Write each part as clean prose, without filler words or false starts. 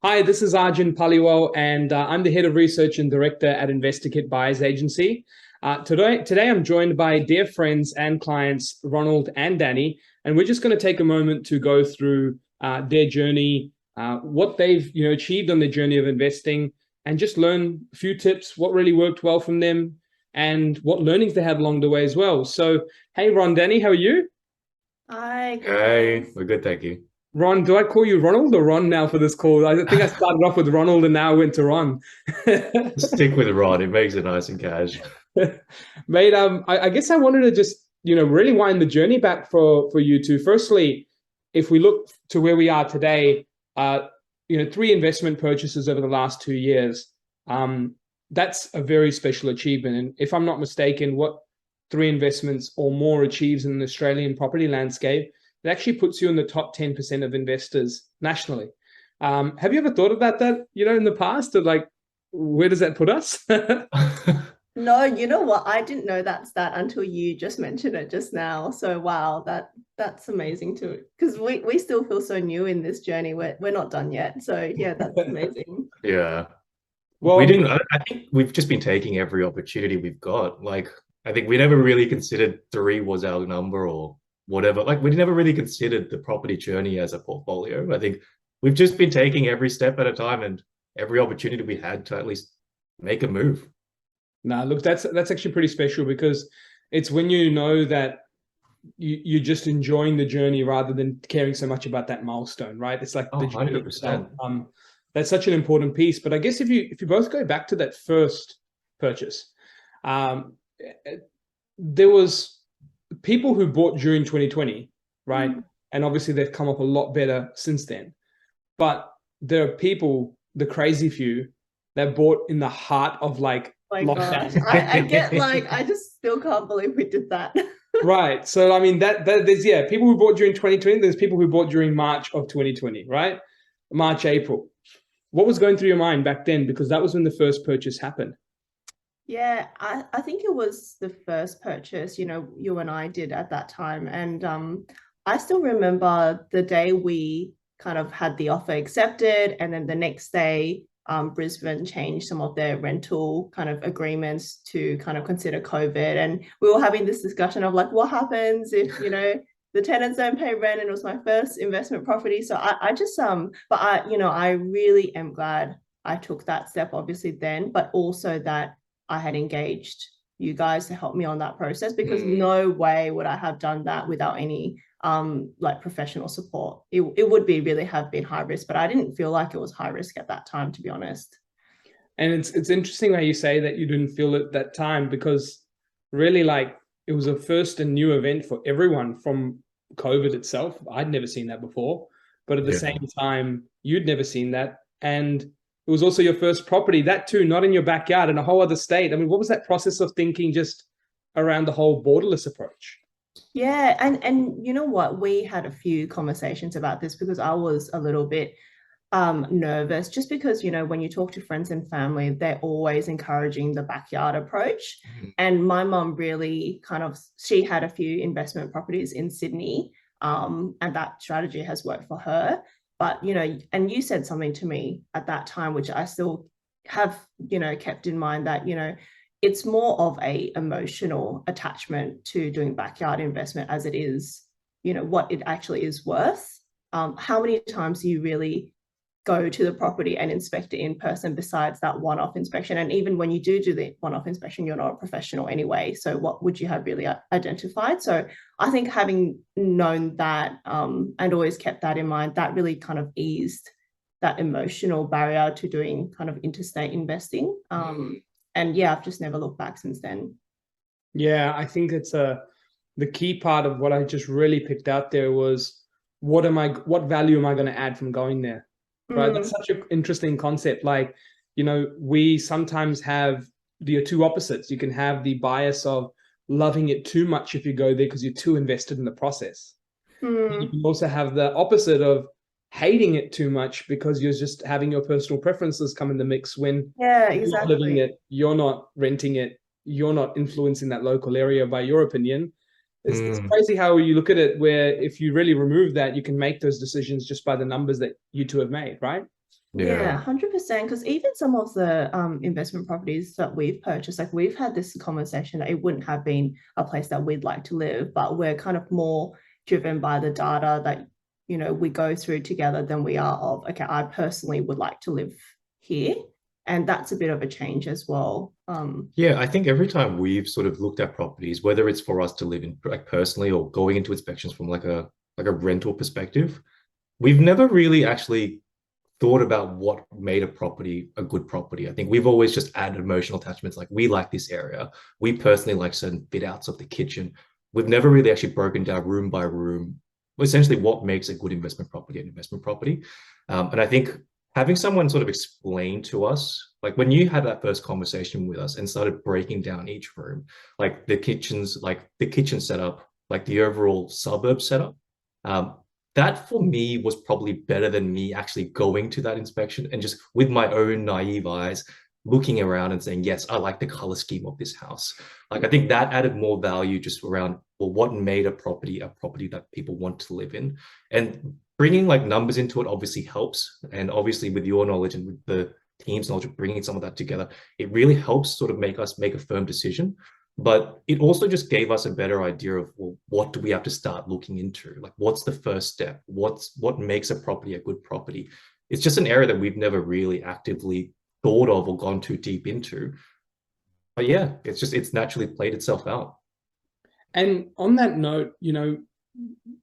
Hi, this is Arjun Paliwal, and I'm the head of research and director at InvestorKit Buyers Agency. Today, I'm joined by dear friends and clients, Ronald and Danny, and we're just going to take a moment to go through their journey, what they've achieved on their journey of investing, and just learn a few tips, what really worked well from them, and what learnings they had along the way as well. So, hey, Ron, Danny, how are you? Hi. Hey, we're good, thank you. Ron, do I call you Ronald or Ron now for this call? I think I started off with Ronald and now I went to Ron. Stick with Rod. It makes it nice and cash. Mate, I guess I wanted to just, really wind the journey back for you two. Firstly, if we look to where we are today, three investment purchases over the last 2 years. That's a very special achievement. And if I'm not mistaken, what three investments or more achieves in the Australian property landscape, it actually puts you in the top 10% of investors nationally. Have you ever thought about that, in the past, or like, where does that put us? No, you know what? I didn't know that stat until you just mentioned it just now. So wow, that's amazing too. Because we still feel so new in this journey. We're not done yet. So yeah, that's amazing. Yeah. We Well, didn't, I think we've just been taking every opportunity we've got. Like, I think we never really considered three was our number or whatever. Like, we never really considered the property journey as a portfolio. I think we've just been taking every step at a time and every opportunity we had to at least make a move. nah, look, that's actually pretty special because it's when you know that you're just enjoying the journey rather than caring so much about that milestone, right? It's like Oh, the journey itself. 100%. That's such an important piece. But I guess if you both go back to that first purchase, um, there was people who bought during 2020, right? Mm. And obviously they've come up a lot better since then. But there are people, the crazy few, that bought in the heart of like My gosh. lockdown. I get like I just still can't believe we did that. Right. So I mean that there's people who bought during 2020, there's people who bought during March of 2020, right? March, April. What was going through your mind back then? Because that was when the first purchase happened. Yeah, I think it was the first purchase, you and I did at that time. And I still remember the day we kind of had the offer accepted, and then the next day, Brisbane changed some of their rental kind of agreements to kind of consider COVID. And we were having this discussion of like, what happens if, the tenants don't pay rent? And it was my first investment property. So I just, but I really am glad I took that step, obviously then, but also that I had engaged you guys to help me on that process, because no way would I have done that without any like professional support. It would be really have been high risk, but I didn't feel like it was high risk at that time, to be honest. And it's interesting how you say that you didn't feel it that time, because really like it was a first and new event for everyone from COVID itself. I'd never seen that before, but at the Yeah. same time, you'd never seen that. And it was also your first property, that too, not in your backyard, in a whole other state. I mean, what was that process of thinking just around the whole borderless approach? Yeah, and you know what? We had a few conversations about this because I was a little bit nervous, just because when you talk to friends and family, they're always encouraging the backyard approach. And my mom really she had a few investment properties in Sydney, and that strategy has worked for her. But and you said something to me at that time which I still have kept in mind, that it's more of a emotional attachment to doing backyard investment as it is what it actually is worth. How many times do you really go to the property and inspect it in person besides that one-off inspection? And even when you do the one-off inspection, you're not a professional anyway, so what would you have really identified? So I think having known that, and always kept that in mind, that really kind of eased that emotional barrier to doing kind of interstate investing. And yeah, I've just never looked back since then. Yeah, I think it's the key part of what I just really picked out there was what value am I going to add from going there? Right. That's such an interesting concept. Like, we sometimes have the two opposites. You can have the bias of loving it too much if you go there because you're too invested in the process. You can also have the opposite of hating it too much because you're just having your personal preferences come in the mix when Yeah, you're not living exactly. it, you're not renting it, you're not influencing that local area by your opinion. It's Mm. crazy how you look at it, where if you really remove that, you can make those decisions just by the numbers that you two have made, right? Yeah, Yeah. 100%. Because even some of the investment properties that we've purchased, like we've had this conversation that it wouldn't have been a place that we'd like to live, but we're kind of more driven by the data that, we go through together than we are of, okay, I personally would like to live here. And that's a bit of a change as well. Yeah, I think every time we've sort of looked at properties, whether it's for us to live in like personally or going into inspections from like a rental perspective, we've never really actually thought about what made a property a good property. I think we've always just added emotional attachments. Like we like this area. We personally like certain fit outs of the kitchen. We've never really actually broken down room by room, essentially what makes a good investment property an investment property. And I think having someone sort of explain to us, like when you had that first conversation with us and started breaking down each room, like the kitchens, like the kitchen setup, like the overall suburb setup, that for me was probably better than me actually going to that inspection and just with my own naive eyes looking around and saying, yes, I like the color scheme of this house. Like I think that added more value just around, well, what made a property that people want to live in. And bringing like numbers into it obviously helps. And obviously with your knowledge and with the team's knowledge of bringing some of that together, it really helps sort of make us make a firm decision. But it also just gave us a better idea of, well, what do we have to start looking into? Like, what's the first step? What makes a property a good property? It's just an area that we've never really actively thought of or gone too deep into. But yeah, it's naturally played itself out. And on that note,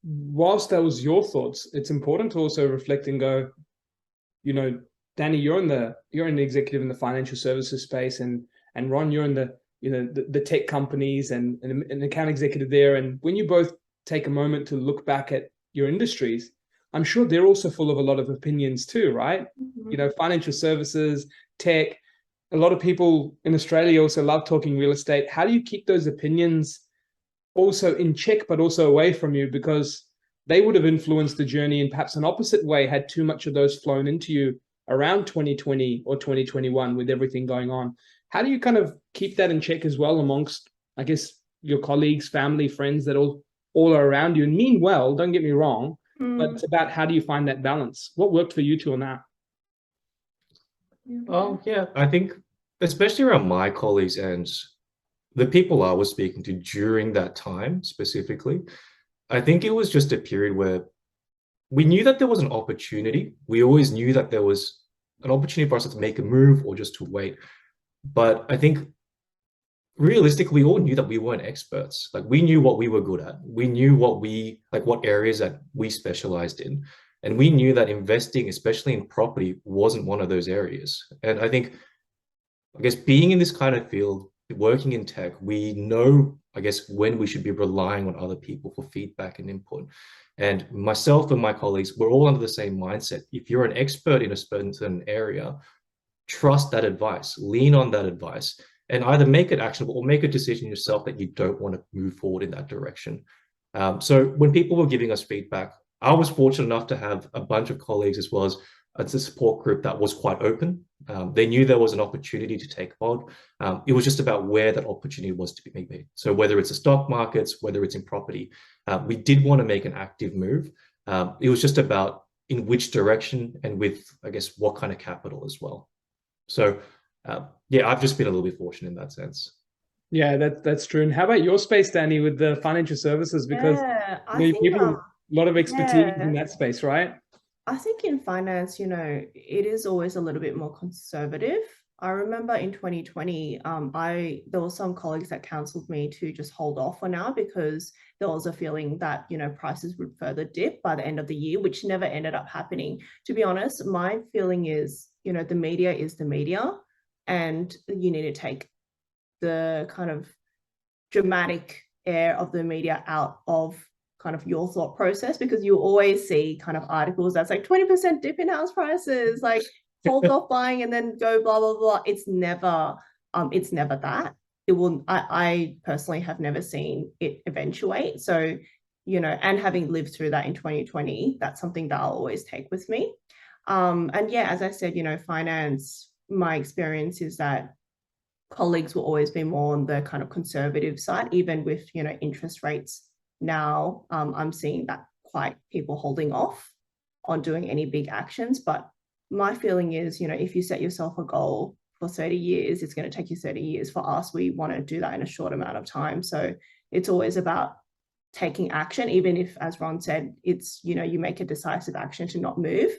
whilst that was your thoughts, it's important to also reflect and go, Danny, you're in the executive in the financial services space, and Ron, you're in the tech companies and an account executive there. And when you both take a moment to look back at your industries, I'm sure they're also full of a lot of opinions too, right? Mm-hmm. Financial services, tech. A lot of people in Australia also love talking real estate. How do you keep those opinions also in check, but also away from you? Because they would have influenced the journey in perhaps an opposite way had too much of those flown into you around 2020 or 2021 with everything going on. How do you kind of keep that in check as well amongst, I guess, your colleagues, family, friends that all are around you and mean well, don't get me wrong, but it's about how do you find that balance? What worked for you two on that? Oh, yeah, I think especially around my colleagues and the people I was speaking to during that time specifically, I think it was just a period where we knew that there was an opportunity. We always knew that there was an opportunity for us to make a move or just to wait. But I think realistically, we all knew that we weren't experts. Like we knew what we were good at. We knew what areas that we specialized in. And we knew that investing, especially in property, wasn't one of those areas. And I guess being in this kind of field, working in tech, we know, I guess, when we should be relying on other people for feedback and input. And myself and my colleagues, we're all under the same mindset. If you're an expert in a certain area, trust that advice, lean on that advice, and either make it actionable or make a decision yourself that you don't want to move forward in that direction. So when people were giving us feedback, I was fortunate enough to have a bunch of colleagues as well as a support group that was quite open. They knew there was an opportunity to take on. It was just about where that opportunity was to be made. So whether it's the stock markets, whether it's in property, we did want to make an active move. It was just about in which direction and with, I guess, what kind of capital as well. So yeah, I've just been a little bit fortunate in that sense. Yeah, that's true. And how about your space, Danny, with the financial services? Because I think you have a lot of expertise in that space, right? I think in finance, it is always a little bit more conservative. I remember in 2020, there were some colleagues that counseled me to just hold off for now because there was a feeling that, prices would further dip by the end of the year, which never ended up happening. To be honest, my feeling is, the media is the media, and you need to take the kind of dramatic air of the media out of kind of your thought process, because you always see kind of articles that's like 20% dip in house prices, like hold off buying and then go blah blah blah. It's never that. It will. I personally have never seen it eventuate. So, and having lived through that in 2020, that's something that I'll always take with me. And yeah, as I said, finance, my experience is that colleagues will always be more on the kind of conservative side, even with, interest rates now. I'm seeing that quite people holding off on doing any big actions, but my feeling is, if you set yourself a goal for 30 years, it's going to take you 30 years. For us, we want to do that in a short amount of time. So it's always about taking action, even if, as Ron said, it's, you make a decisive action to not move.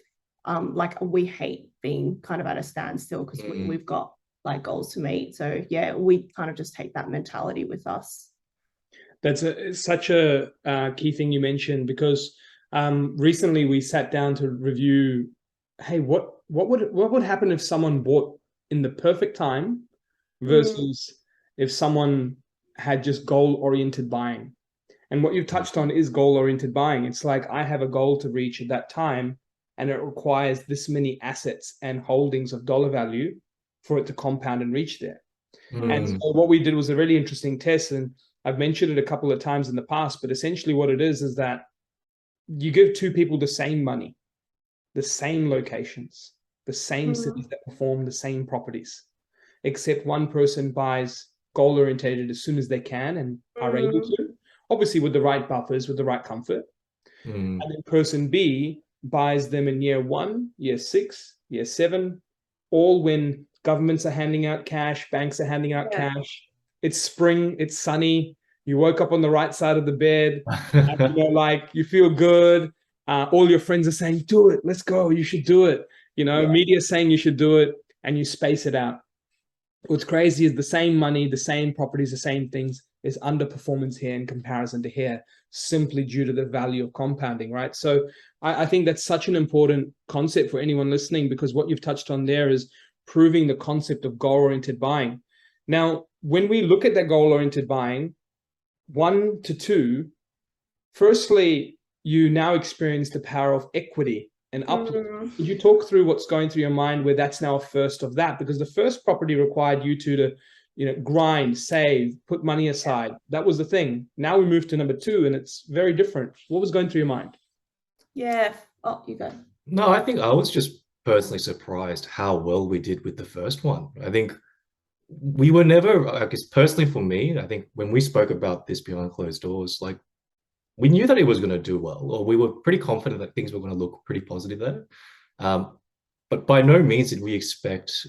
Like we hate being kind of at a standstill because we've got like goals to meet. So yeah, we kind of just take that mentality with us. That's such a key thing you mentioned, because recently we sat down to review, hey, what would happen if someone bought in the perfect time versus if someone had just goal-oriented buying. And what you've touched on is goal-oriented buying. It's like, I have a goal to reach at that time, and it requires this many assets and holdings of dollar value for it to compound and reach there. And so what we did was a really interesting test, and I've mentioned it a couple of times in the past, but essentially what it is that you give two people the same money, the same locations, the same cities that perform the same properties, except one person buys goal-orientated as soon as they can and are able to, obviously with the right buffers, with the right comfort. And then person B buys them in year 1, year 6, year 7, all when governments are handing out cash, banks are handing out cash. It's spring, it's sunny. You woke up on the right side of the bed, and, like you feel good. All your friends are saying, do it, let's go, you should do it. Media saying you should do it, and you space it out. What's crazy is the same money, the same properties, the same things is underperformance here in comparison to here, simply due to the value of compounding, right? So I think that's such an important concept for anyone listening, because what you've touched on there is proving the concept of goal-oriented buying. Now, when we look at that goal-oriented buying, 1 to 2, firstly, you now experience the power of equity and uplift. Could you talk through what's going through your mind where that's now a first of that? Because the first property required you to grind, save, put money aside. That was the thing. Now we move to number 2, and it's very different. What was going through your mind? Yeah. Oh, you go. No, I think I was just personally surprised how well we did with the first one. I think we were never, I guess personally for me, I think when we spoke about this behind closed doors, like we knew that it was going to do well, or we were pretty confident that things were going to look pretty positive there. But by no means did we expect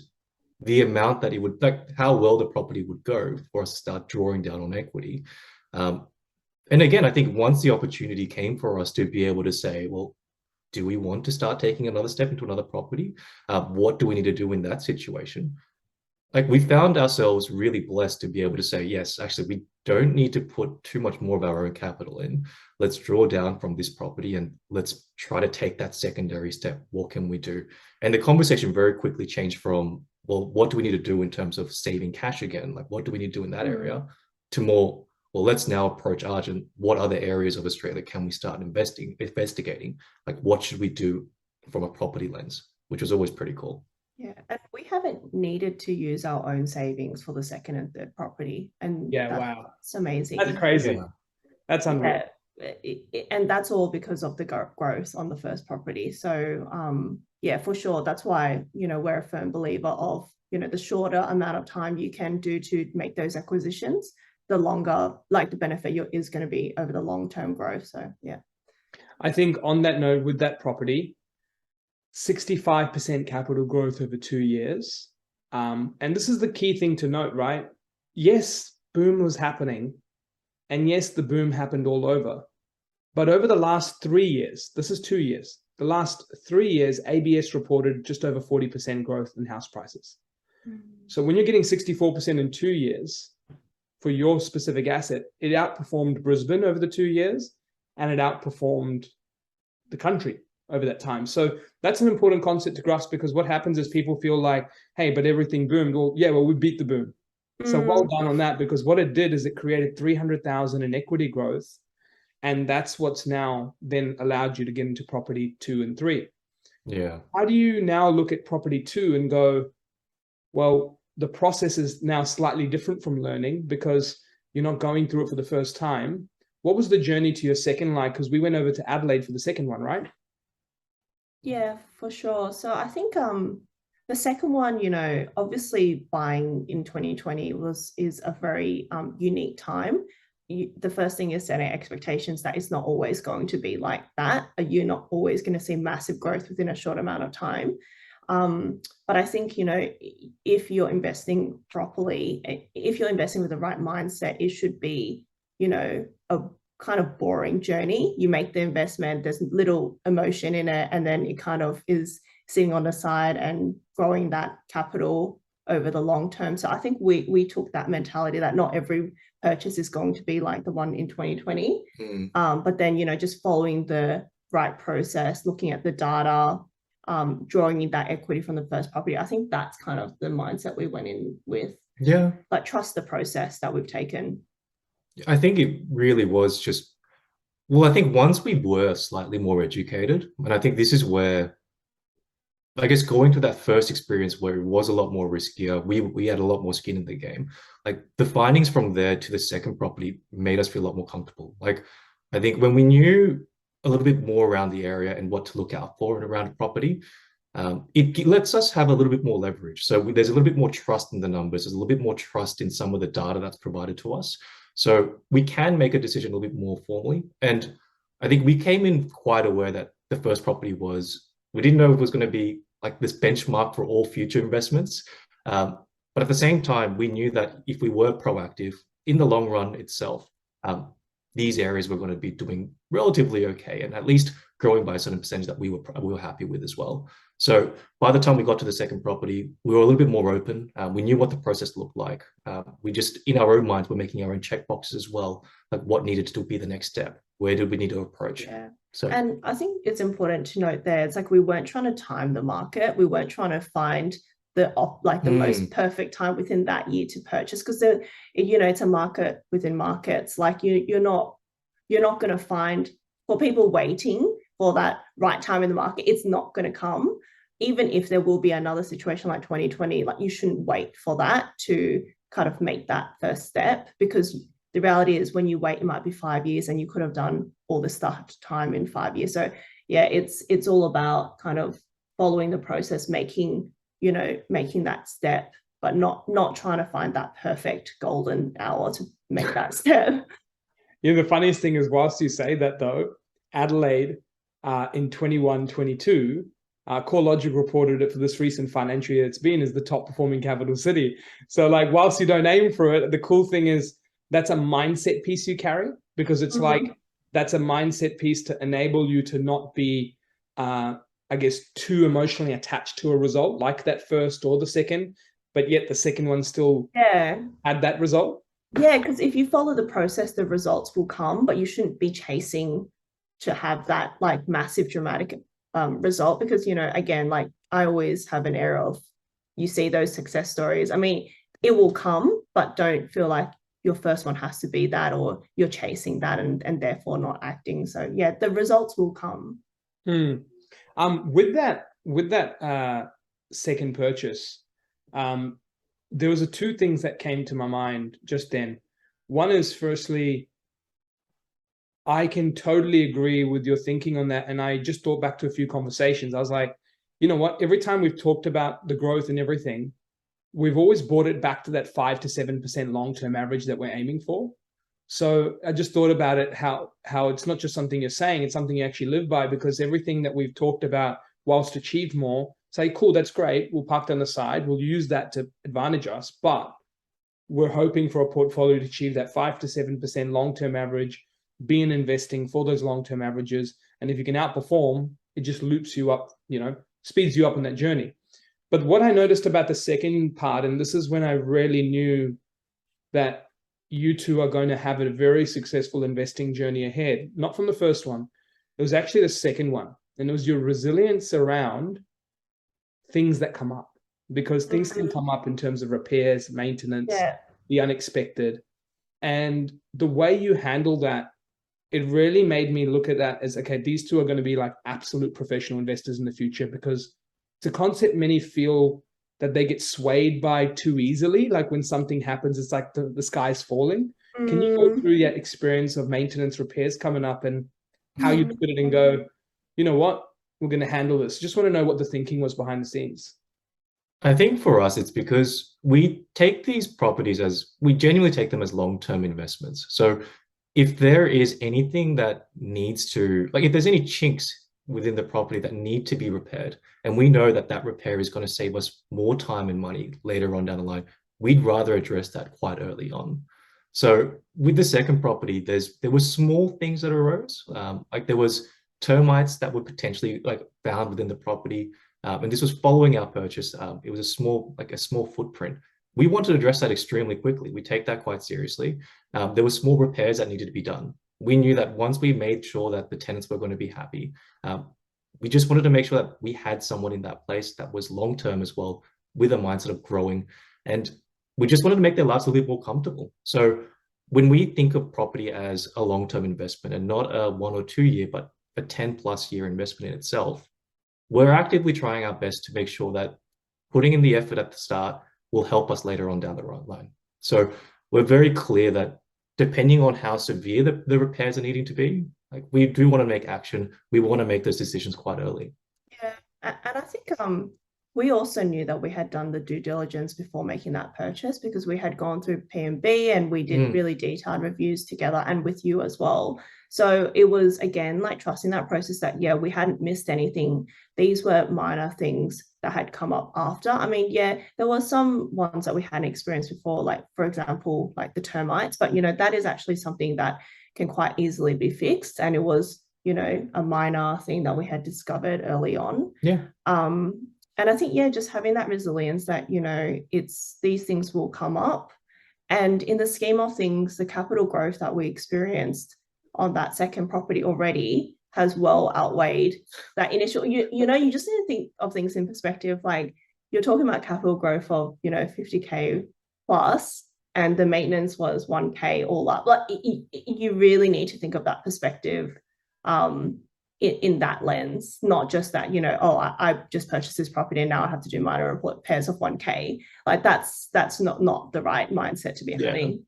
the amount that it would, like how well the property would go for us to start drawing down on equity. And again, I think once the opportunity came for us to be able to say, well, do we want to start taking another step into another property? What do we need to do in that situation? Like we found ourselves really blessed to be able to say, yes, actually, we don't need to put too much more of our own capital in. Let's draw down from this property and let's try to take that secondary step. What can we do? And the conversation very quickly changed from, well, what do we need to do in terms of saving cash again? Like, what do we need to do in that area? To more, well, let's now approach Argent. What other areas of Australia can we start investigating? Like, what should we do from a property lens, which was always pretty cool. Yeah, and we haven't needed to use our own savings for the second and third property. And wow, it's amazing. That's crazy. That's unreal. And that's all because of the growth on the first property. So yeah, for sure. That's why, we're a firm believer of, the shorter amount of time you can do to make those acquisitions, the longer, like the benefit is going to be over the long-term growth. So yeah. I think on that note, with that property, 65% capital growth over 2 years. And this is the key thing to note, right? Yes, boom was happening. And yes, the boom happened all over. But over the last 3 years, this is 2 years, the last 3 years, ABS reported just over 40% growth in house prices. So when you're getting 64% in 2 years for your specific asset, it outperformed Brisbane over the 2 years, and it outperformed the country over that time. So that's an important concept to grasp, because what happens is people feel like, hey, but everything boomed. Well, yeah, well, we beat the boom. So well done on that, because what it did is it created 300,000 in equity growth. And that's what's now then allowed you to get into property 2 and 3. Yeah. How do you now look at property 2 and go, well, the process is now slightly different from learning because you're not going through it for the first time. What was the journey to your second like? Because we went over to Adelaide for the second one, right? Yeah, for sure. So I think the second one, obviously buying in 2020 is a very unique time. The first thing is setting expectations that it's not always going to be like that. You're not always going to see massive growth within a short amount of time. But I think, if you're investing properly, if you're investing with the right mindset, it should be, a kind of boring journey. You make the investment, there's little emotion in it, and then it kind of is sitting on the side and growing that capital over the long term. So I think we took that mentality that not every purchase is going to be like the one in 2020. But then, just following the right process, looking at the data, drawing in that equity from the first property. I think that's kind of the mindset we went in with. Yeah. Like, trust the process that we've taken. I think it really was just, well, I think once we were slightly more educated, and I think this is where, I guess, going to that first experience where it was a lot more riskier, we had a lot more skin in the game. Like, the findings from there to the second property made us feel a lot more comfortable. Like, I think when we knew a little bit more around the area and what to look out for and around a property, it lets us have a little bit more leverage. So there's a little bit more trust in the numbers. There's a little bit more trust in some of the data that's provided to us. So we can make a decision a little bit more formally. And I think we came in quite aware that the first property we didn't know if it was going to be like this benchmark for all future investments. But at the same time, we knew that if we were proactive in the long run itself, these areas were going to be doing relatively okay, and at least growing by a certain percentage that we were happy with as well. So by the time we got to the second property, we were a little bit more open. We knew what the process looked like. We just, in our own minds, were making our own check boxes as well, like what needed to be the next step. Where did we need to approach? Yeah. So, and I think it's important to note there, it's like we weren't trying to time the market. We weren't trying to find the most perfect time within that year to purchase, because it's a market within markets. Like, you're not going to find, for people waiting for that right time in the market, it's not going to come. Even if there will be another situation like 2020, like, you shouldn't wait for that to kind of make that first step, because the reality is when you wait, it might be 5 years and you could have done all this stuff time in 5 years. So yeah, it's all about kind of following the process, making that step, but not trying to find that perfect golden hour to make that step. Yeah, the funniest thing is, whilst you say that though, Adelaide in 21-22, CoreLogic reported it for this recent financial year it's been as the top performing capital city. So like, whilst you don't aim for it, the cool thing is that's a mindset piece you carry, because it's like, that's a mindset piece to enable you to not be, I guess, too emotionally attached to a result like that first or the second, but yet the second one still had that result. Yeah, because if you follow the process, the results will come, but you shouldn't be chasing to have that like massive dramatic result, because, again, like, I always have an air of, you see those success stories. I mean, it will come, but don't feel like your first one has to be that, or you're chasing that and therefore not acting. So yeah, the results will come. With that second purchase, there was two things that came to my mind just then. One is, firstly, I can totally agree with your thinking on that. And I just thought back to a few conversations. I was like, you know what? Every time we've talked about the growth and everything, we've always brought it back to that 5 to 7% long-term average that we're aiming for. So I just thought about it, how it's not just something you're saying, it's something you actually live by, because everything that we've talked about, whilst achieved more, say, cool, that's great, we'll park on the side, we'll use that to advantage us, but we're hoping for a portfolio to achieve that 5 to 7% long-term average, be in investing for those long-term averages. And if you can outperform, it just loops you up, speeds you up on that journey. But what I noticed about the second part, and this is when I really knew that you two are going to have a very successful investing journey ahead, not from the first one, it was actually the second one. And it was your resilience around things that come up, because things can come up in terms of repairs, maintenance, the unexpected. And the way you handle that, it really made me look at that as, okay, these two are going to be like absolute professional investors in the future, because it's a concept many feel that they get swayed by too easily. Like, when something happens, it's like the sky's falling. Can you go through that experience of maintenance, repairs coming up, and how you look at it and go, you know what, we're going to handle this? Just want to know what the thinking was behind the scenes. I think for us, it's because we take these properties we genuinely take them as long-term investments. So if there is anything that needs to, like, if there's any chinks within the property that need to be repaired, and we know that that repair is going to save us more time and money later on down the line, we'd rather address that quite early on. So with the second property, there were small things that arose. Like there was termites that were potentially like found within the property. And this was following our purchase. It was a small footprint. We wanted to address that extremely quickly. We take that quite seriously. There were small repairs that needed to be done. We knew that once we made sure that the tenants were going to be happy, we just wanted to make sure that we had someone in that place that was long-term as well, with a mindset of growing. And we just wanted to make their lives a little bit more comfortable. So when we think of property as a long-term investment and not a 1 or 2 year, but a 10+ year investment in itself, we're actively trying our best to make sure that putting in the effort at the start will help us later on down the line. So we're very clear that depending on how severe the repairs are needing to be, like we do want to make action. We want to make those decisions quite early. Yeah, and I think we also knew that we had done the due diligence before making that purchase, because we had gone through P&B and we did really detailed reviews together and with you as well. So it was, again, like trusting that process that, yeah, we hadn't missed anything. These were minor things that had come up after. I mean, yeah, there were some ones that we hadn't experienced before, like, for example, like the termites, but, you know, that is actually something that can quite easily be fixed. And it was, you know, a minor thing that we had discovered early on. Yeah. And I think, yeah, just having that resilience that, you know, these things will come up. And in the scheme of things, the capital growth that we experienced on that second property already has well outweighed that initial, you know, you just need to think of things in perspective. Like you're talking about capital growth of, you know, 50K plus, and the maintenance was 1K all up. Like you really need to think of that perspective in that lens, not just that, you know, oh, I just purchased this property and now I have to do minor repairs of 1K. Like that's not the right mindset to be having.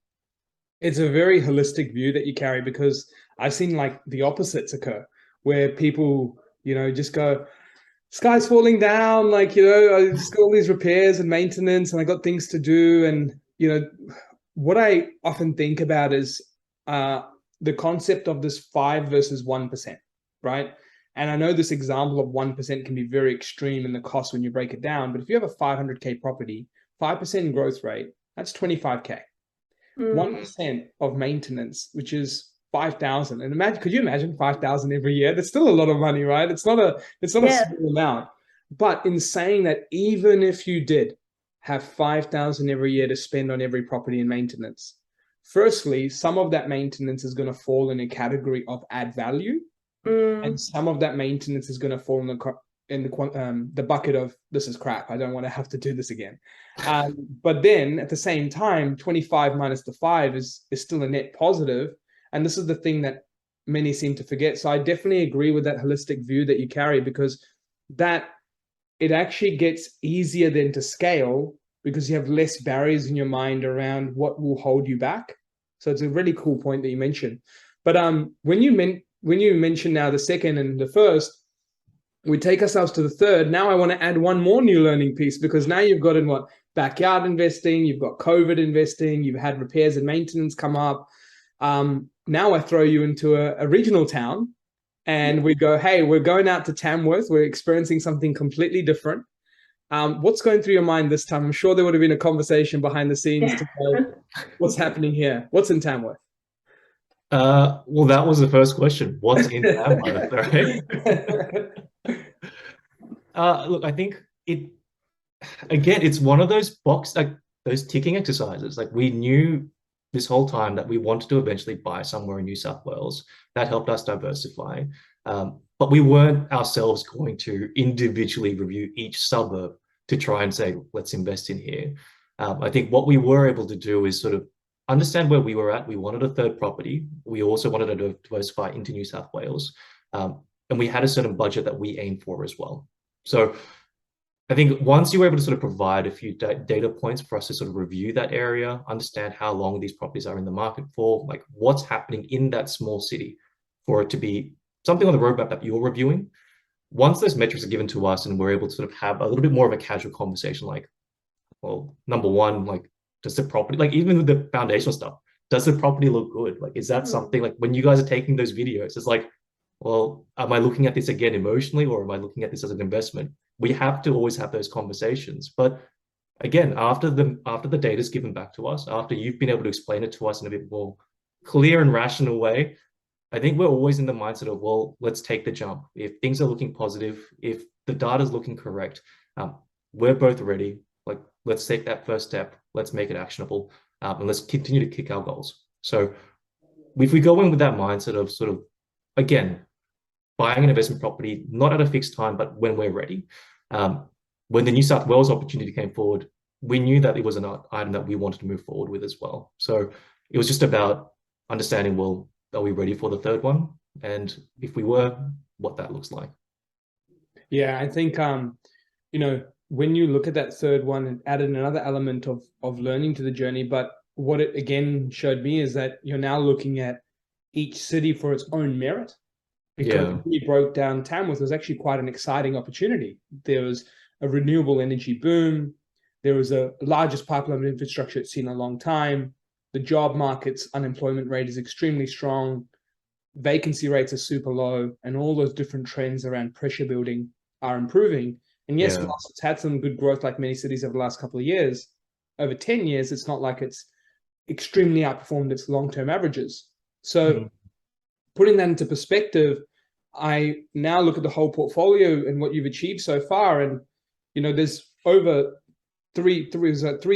It's a very holistic view that you carry, because I've seen like the opposites occur where people, you know, just go, sky's falling down, like, you know, I just got all these repairs and maintenance and I got things to do. And, you know, what I often think about is the concept of this 5 versus 1%, right? And I know this example of 1% can be very extreme in the cost when you break it down, but if you have a 500K property, 5% growth rate, that's 25K. 1% of maintenance, which is 5,000. And imagine, could you imagine 5,000 every year? That's still a lot of money, right? It's not a small amount. But in saying that, even if you did have 5,000 every year to spend on every property in maintenance, firstly, some of that maintenance is going to fall in a category of add value, and some of that maintenance is going to fall in the bucket of this is crap, I don't want to have to do this again. But then at the same time, 25 minus the 5 is still a net positive. And this is the thing that many seem to forget. So I definitely agree with that holistic view that you carry, because that it actually gets easier then to scale, because you have less barriers in your mind around what will hold you back. So it's a really cool point that you mentioned. But when you mention now the second and the first, we take ourselves to the third. Now I want to add one more new learning piece, because now you've got in what? Backyard investing, you've got COVID investing, you've had repairs and maintenance come up. Now I throw you into a regional town and we go, hey, we're going out to Tamworth. We're experiencing something completely different. What's going through your mind this time? I'm sure there would have been a conversation behind the scenes to know what's happening here. What's in Tamworth? Well, that was the first question. What's in Tamworth, right? Look, I think it's one of those those ticking exercises. Like we knew this whole time that we wanted to eventually buy somewhere in New South Wales. That helped us diversify. But we weren't ourselves going to individually review each suburb to try and say, let's invest in here. I think what we were able to do is sort of understand where we were at. We wanted a third property. We also wanted to diversify into New South Wales. And we had a certain budget that we aimed for as well. So I think once you were able to sort of provide a few data points for us to sort of review that area, understand how long these properties are in the market for, like what's happening in that small city, for it to be something on the roadmap that you're reviewing. Once those metrics are given to us and we're able to sort of have a little bit more of a casual conversation, like, well, number one, like, does the property, like even with the foundational stuff, does the property look good? Like, is that something, like when you guys are taking those videos, it's like, well, am I looking at this again emotionally, or am I looking at this as an investment? We have to always have those conversations. But again, after the data is given back to us, after you've been able to explain it to us in a bit more clear and rational way, I think we're always in the mindset of, well, let's take the jump. If things are looking positive, if the data is looking correct, we're both ready. Like, let's take that first step. Let's make it actionable, and let's continue to kick our goals. So if we go in with that mindset of sort of, again, buying an investment property, not at a fixed time, but when we're ready. When the New South Wales opportunity came forward, we knew that it was an item that we wanted to move forward with as well. So it was just about understanding, well, are we ready for the third one? And if we were, what that looks like. Yeah, I think, when you look at that third one, it added another element of learning to the journey. But what it again showed me is that you're now looking at each city for its own merit. Because we broke down Tamworth was actually quite an exciting opportunity. There was a renewable energy boom. There was a largest pipeline of infrastructure it's seen in a long time. The job market's unemployment rate is extremely strong. Vacancy rates are super low, and all those different trends around pressure building are improving. And yes, whilst it's had some good growth like many cities over the last couple of years, over 10 years, it's not like it's extremely outperformed its long-term averages. So putting that into perspective, I now look at the whole portfolio and what you've achieved so far. And, there's over three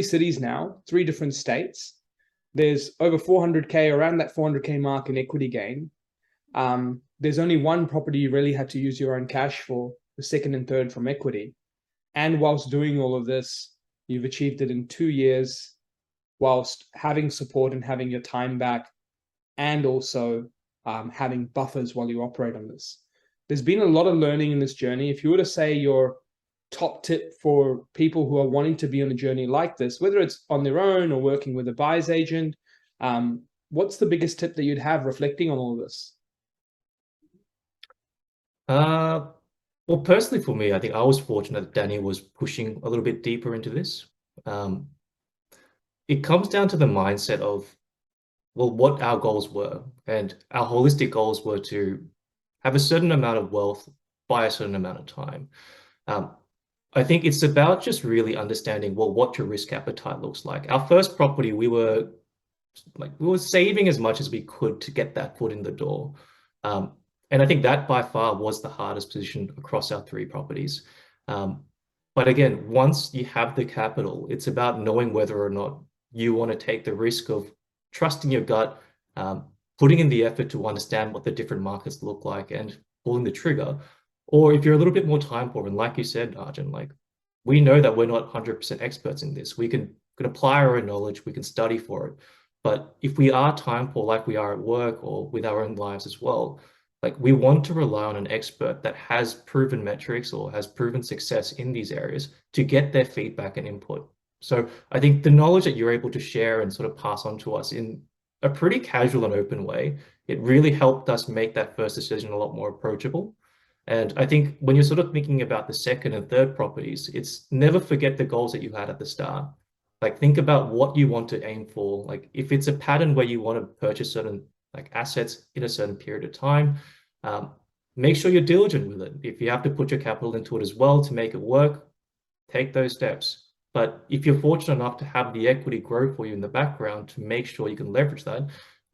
cities now, 3 different states. There's over 400K, around that 400K mark in equity gain. There's only one property you really had to use your own cash for, the second and third from equity. And whilst doing all of this, you've achieved it in 2 years, whilst having support and having your time back, and also having buffers while you operate on this. There's been a lot of learning in this journey. If you were to say your top tip for people who are wanting to be on a journey like this, whether it's on their own or working with a buyer's agent, what's the biggest tip that you'd have reflecting on all of this? Well, personally for me, I think I was fortunate that Daniel was pushing a little bit deeper into this. It comes down to the mindset of, well, what our goals were. And our holistic goals were to have a certain amount of wealth by a certain amount of time. I think it's about just really understanding, well, what your risk appetite looks like. Our first property, we were saving as much as we could to get that foot in the door. And I think that by far was the hardest position across our 3 properties. But again, once you have the capital, it's about knowing whether or not you want to take the risk of trusting your gut, putting in the effort to understand what the different markets look like and pulling the trigger. Or if you're a little bit more time poor, and like you said, Arjun, like, we know that we're not 100% experts in this. We can apply our own knowledge, we can study for it. But if we are time poor, like we are at work or with our own lives as well, like, we want to rely on an expert that has proven metrics or has proven success in these areas to get their feedback and input. So I think the knowledge that you're able to share and sort of pass on to us in a pretty casual and open way, it really helped us make that first decision a lot more approachable. And I think when you're sort of thinking about the second and third properties, it's never forget the goals that you had at the start. Like, think about what you want to aim for. Like, if it's a pattern where you want to purchase certain assets in a certain period of time, make sure you're diligent with it. If you have to put your capital into it as well to make it work, take those steps. But if you're fortunate enough to have the equity grow for you in the background to make sure you can leverage that,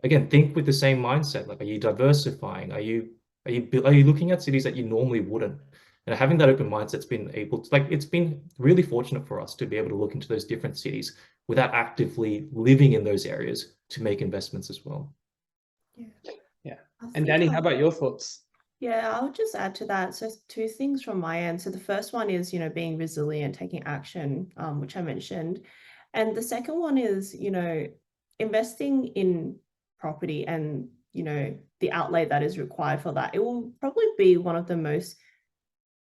again, think with the same mindset. Like, are you diversifying? Are you looking at cities that you normally wouldn't? And having that open mindset's been able to, it's been really fortunate for us to be able to look into those different cities without actively living in those areas to make investments as well. Yeah. And Danny, how about your thoughts? Yeah, I'll just add to that. So 2 things from my end. So the first one is, being resilient, taking action, which I mentioned. And the second one is, investing in property and, the outlay that is required for that. It will probably be one of the most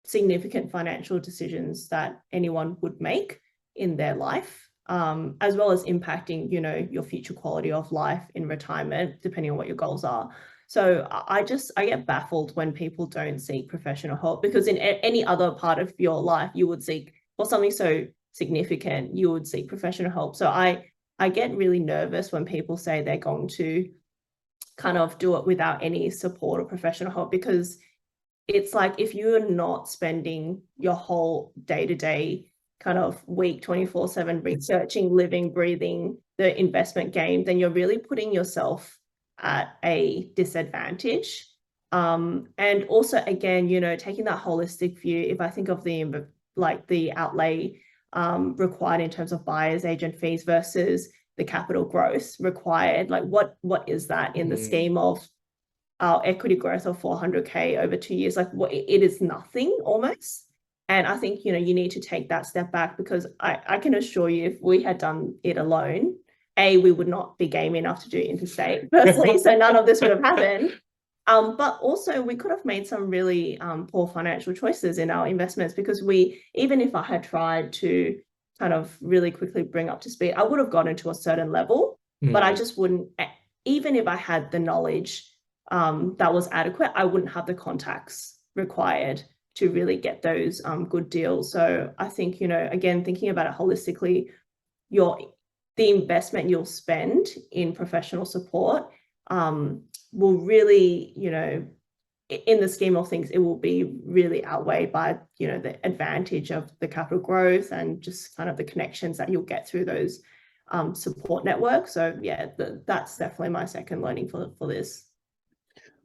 significant financial decisions that anyone would make in their life, as well as impacting, your future quality of life in retirement, depending on what your goals are. So I get baffled when people don't seek professional help, because in any other part of your life, you would seek, for something so significant, you would seek professional help. So I get really nervous when people say they're going to kind of do it without any support or professional help, because it's like if you're not spending your whole day-to-day kind of week 24/7 researching, living, breathing the investment game, then you're really putting yourself at a disadvantage. And also, again, you know, taking that holistic view, if I think of the outlay required in terms of buyer's agent fees versus the capital growth required, like what is that in the scheme of our equity growth of 400K over 2 years? Like it is nothing almost. And I think, you know, you need to take that step back, because I can assure you, if we had done it alone, we would not be game enough to do interstate, firstly, so none of this would have happened. But also we could have made some really poor financial choices in our investments, because even if I had tried to kind of really quickly bring up to speed, I would have gotten to a certain level, but I just wouldn't, even if I had the knowledge that was adequate, I wouldn't have the contacts required to really get those good deals. So I think, you know, again, thinking about it holistically, the investment you'll spend in professional support will really, you know, in the scheme of things, it will be really outweighed by, you know, the advantage of the capital growth and just kind of the connections that you'll get through those support networks. So yeah, that's definitely my second learning for this.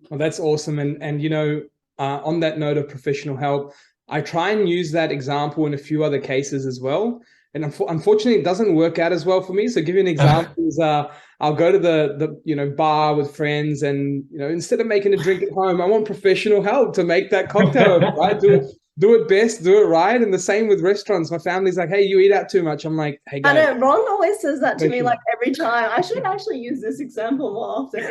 Well, that's awesome. And you know, on that note of professional help, I try and use that example in a few other cases as well. And unfortunately, it doesn't work out as well for me. So give you an example is I'll go to the you know, bar with friends, and you know, instead of making a drink at home, I want professional help to make that cocktail, right? Do it best, do it right. And the same with restaurants. My family's like, hey, you eat out too much. I'm like, hey guys. I know, Ron always says that to me like every time. I should actually use this example more often.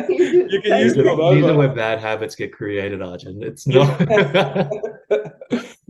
You can use it all These are over. where bad habits get created, Arjun. It's not.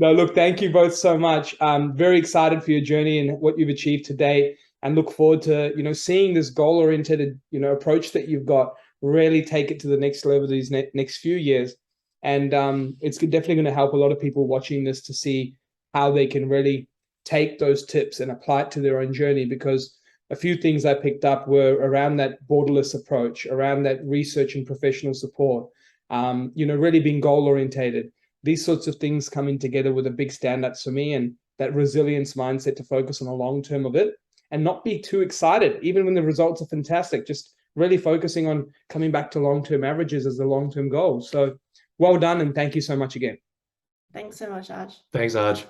No, look, thank you both so much. I'm very excited for your journey and what you've achieved to date, and look forward to, you know, seeing this goal-oriented, you know, approach that you've got really take it to the next level these next few years. And it's definitely going to help a lot of people watching this to see how they can really take those tips and apply it to their own journey, because a few things I picked up were around that borderless approach, around that research and professional support, you know, really being goal-orientated. These sorts of things coming together with a big standout for me, and that resilience mindset to focus on the long term of it and not be too excited, even when the results are fantastic, just really focusing on coming back to long-term averages as the long-term goal. So well done, and thank you so much again. Thanks so much, Aj. Thanks, Aj.